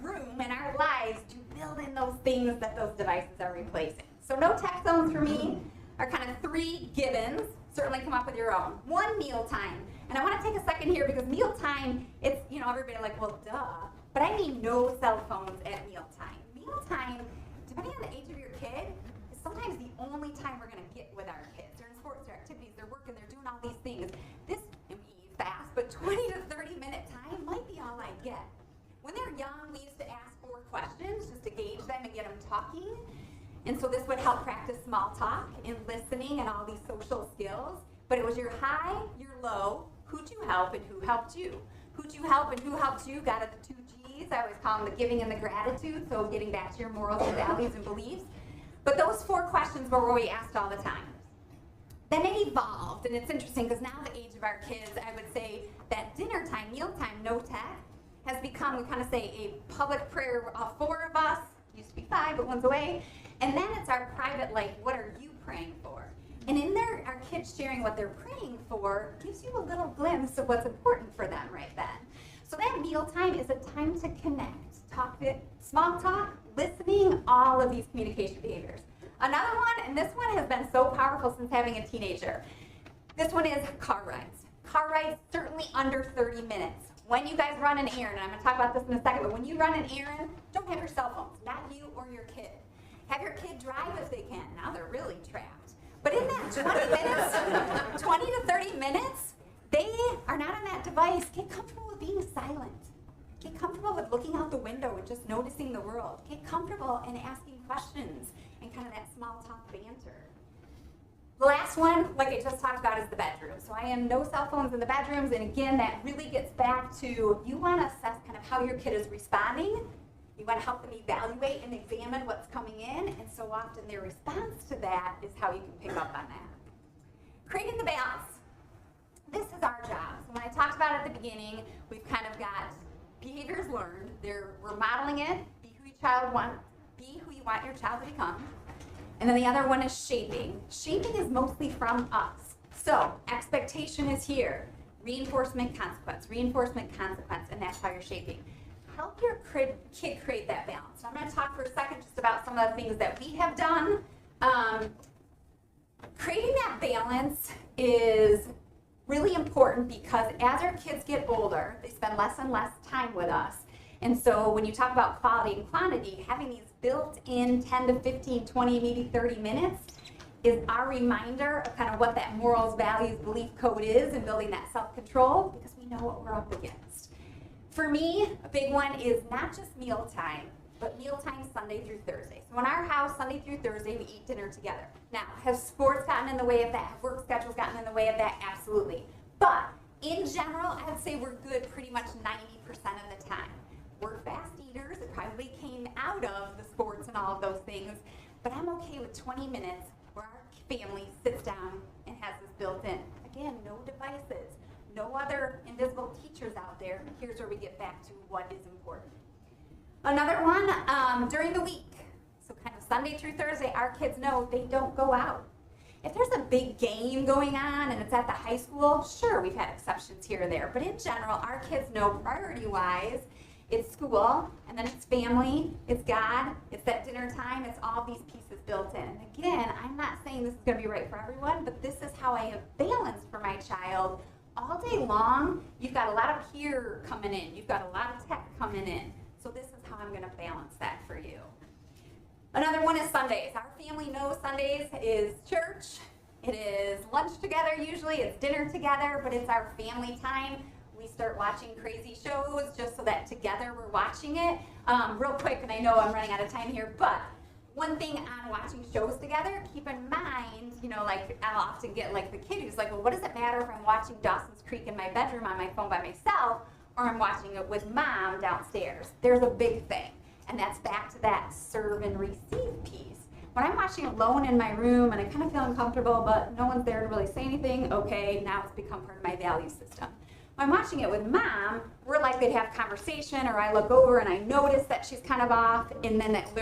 room in our lives to build in those things that those devices are replacing. So no tech zones for me are kind of 3 givens. Certainly come up with your own. 1, mealtime. And I want to take a second here because mealtime, it's, everybody like, well, duh. But I mean no cell phones at mealtime. Mealtime, depending on the age of your kid, is sometimes the only time we're going to get with our kids. They're in sports, they're activities, they're working, they're doing all these things. This, I mean, fast, but 20 to 30 minute time might be all I get. When they're young, we used to ask 4 questions just to gauge them and get them talking. And so this would help practice small talk and listening and all these social skills. But it was your high, your low, who'd you help and who helped you? Who'd you help and who helped you got at the 2 G's. I always call them the giving and the gratitude, so getting back to your morals and values and beliefs. But those 4 questions were what we asked all the time. Then it evolved, and it's interesting because now the age of our kids, I would say that dinner time, mealtime, no tech, has become, we kind of say, a public prayer, 4 of us, used to be 5, but 1's away. And then it's our private, like, what are you praying for? And in there, our kids sharing what they're praying for gives you a little glimpse of what's important for them right then. So that mealtime is a time to connect, small talk, listening, all of these communication behaviors. Another one, and this one has been so powerful since having a teenager. This one is car rides. Car rides certainly under 30 minutes. When you guys run an errand, and I'm going to talk about this in a second, but when you run an errand, don't have your cell phones, not you or your kid. Have your kid drive if they can. Now they're really trapped. But in that 20 minutes, 20 to 30 minutes, they are not on that device. Get comfortable with being silent. Get comfortable with looking out the window and just noticing the world. Get comfortable in asking questions and kind of that small talk banter. The last one, like I just talked about, is the bedroom. So I am no cell phones in the bedrooms, and again, that really gets back to you want to assess kind of how your kid is responding. You want to help them evaluate and examine what's coming in, and so often their response to that is how you can pick up on that. Creating the balance. This is our job. So when I talked about it at the beginning, we've kind of got behaviors learned. We're modeling it. Be who you want your child to become. And then the other one is shaping. Shaping is mostly from us. So expectation is here. Reinforcement, consequence, and that's how you're shaping. Help your kid create that balance. So I'm going to talk for a second just about some of the things that we have done. Creating that balance is really important because as our kids get older, they spend less and less time with us. And so when you talk about quality and quantity, having these built-in 10 to 15, 20, maybe 30 minutes is our reminder of kind of what that morals, values, belief code is and building that self-control because we know what we're up against. For me, a big one is not just mealtime, but mealtime Sunday through Thursday. So in our house, Sunday through Thursday, we eat dinner together. Now, have sports gotten in the way of that? Have work schedules gotten in the way of that? Absolutely. But in general, I'd say we're good pretty much 90% of the time. We're fast eaters. It probably came out of the sports and all of those things. But I'm okay with 20 minutes where our family sits down and has this built in. Again, no devices, no other invisible teachers out there. Here's where we get back to what is important. Another one, during the week. So kind of Sunday through Thursday, our kids know they don't go out. If there's a big game going on and it's at the high school, sure, we've had exceptions here and there. But in general, our kids know priority-wise, it's school, and then it's family, it's God, it's that dinner time, it's all these pieces built in. And again, I'm not saying this is going to be right for everyone, but this is how I have balanced for my child. All day long, you've got a lot of peer coming in, you've got a lot of tech coming in. So this is how I'm going to balance that for you. Another one is Sundays. Our family knows Sundays is church, it is lunch together usually, it's dinner together, but it's our family time. We start watching crazy shows just so that together we're watching it. Real quick, and I know I'm running out of time here, but one thing on watching shows together, keep in mind, like I'll often get like the kid who's like, well, what does it matter if I'm watching Dawson's Creek in my bedroom on my phone by myself or I'm watching it with mom downstairs? There's a big thing, and that's back to that serve and receive piece. When I'm watching alone in my room and I kind of feel uncomfortable, but no one's there to really say anything, okay, now it's become part of my value system. When I'm watching it with mom, we're likely to have conversation, or I look over and I notice that she's kind of off, and then that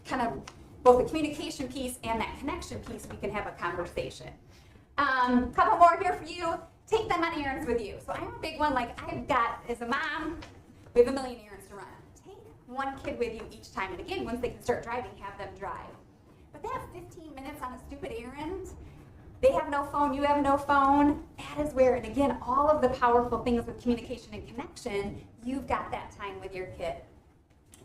kind of both the communication piece and that connection piece, we can have a conversation. Couple more here for you. Take them on errands with you. So I'm a big one, like I've got, as a mom, we have a million errands to run. Take one kid with you each time. And again, once they can start driving, have them drive. But that 15 minutes on a stupid errand, they have no phone, you have no phone, that is where, and again, all of the powerful things with communication and connection, you've got that time with your kid.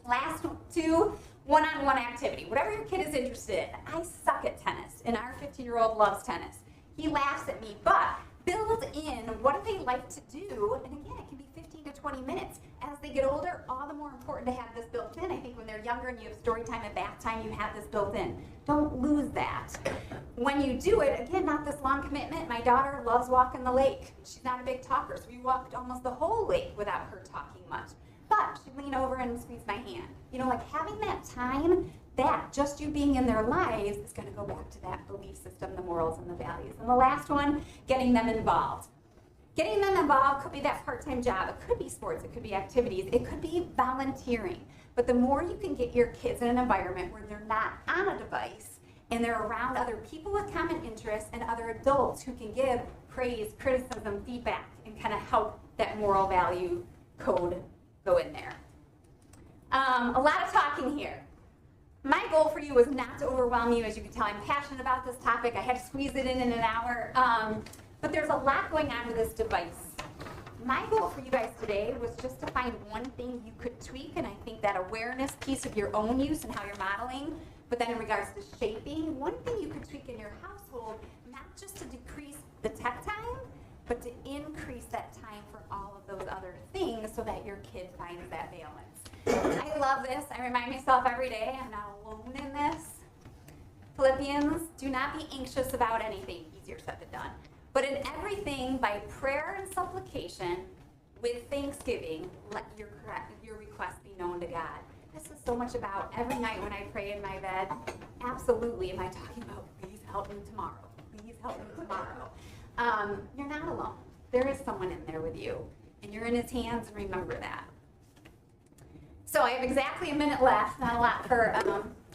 Last two, one-on-one activity. Whatever your kid is interested in. I suck at tennis, and our 15-year-old loves tennis. He laughs at me, but build in what do they like to do, and again, it can be 15 to 20 minutes. As they get older, all the more important to have this built in. I think when they're younger and you have story time and bath time, you have this built in. Don't lose that. When you do it, again, not this long commitment. My daughter loves walking the lake. She's not a big talker, so we walked almost the whole lake without her talking much. But she'd lean over and squeeze my hand. You know, like having that time, that just you being in their lives is going to go back to that belief system, the morals and the values. And the last one, getting them involved. Getting them involved could be that part-time job. It could be sports. It could be activities. It could be volunteering. But the more you can get your kids in an environment where they're not on a device and they're around other people with common interests and other adults who can give praise, criticism, feedback, and kind of help that moral value code go in there. A lot of talking here. My goal for you was not to overwhelm you. As you can tell, I'm passionate about this topic. I had to squeeze it in an hour. But there's a lot going on with this device. My goal for you guys today was just to find one thing you could tweak, and I think that awareness piece of your own use and how you're modeling, but then in regards to shaping, one thing you could tweak in your household, not just to decrease the tech time, but to increase that time for all of those other things so that your kid finds that balance. I love this. I remind myself every day I'm not alone in this. Philippians, do not be anxious about anything. Easier said than done. But in everything, by prayer and supplication, with thanksgiving, let your request be known to God. This is so much about every night when I pray in my bed. Absolutely, am I talking about, please help me tomorrow? Please help me tomorrow. You're not alone. There is someone in there with you, and you're in his hands, and remember that. So I have exactly a minute left, not a lot for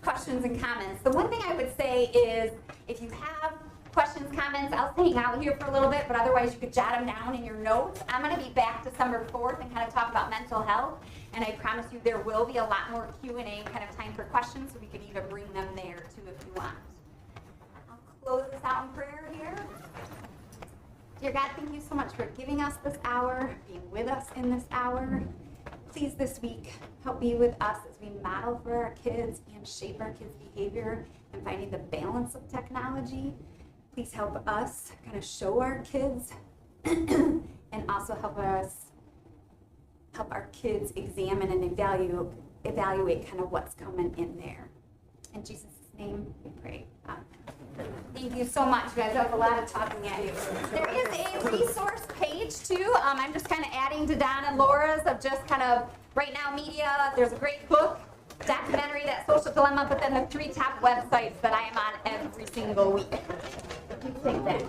questions and comments. The one thing I would say is, if you have questions, comments, I'll hang out here for a little bit, but otherwise you could jot them down in your notes. I'm going to be back December 4th and kind of talk about mental health, and I promise you there will be a lot more Q&A kind of time for questions, so we could even bring them there too if you want. I'll close this out in prayer here. Dear God, thank you so much for giving us this hour, being with us in this hour. Please this week help be with us as we model for our kids and shape our kids' behavior and finding the balance of technology. Please help us kind of show our kids and also help our kids examine and evaluate kind of what's coming in there. In Jesus' name we pray. Thank you so much, you guys. That was a lot of talking at you. There is a resource page too. I'm just kind of adding to Don and Laura's of just kind of right now media. There's a great book, documentary, That Social Dilemma, but then the 3 top websites that I am on every single week. Take that.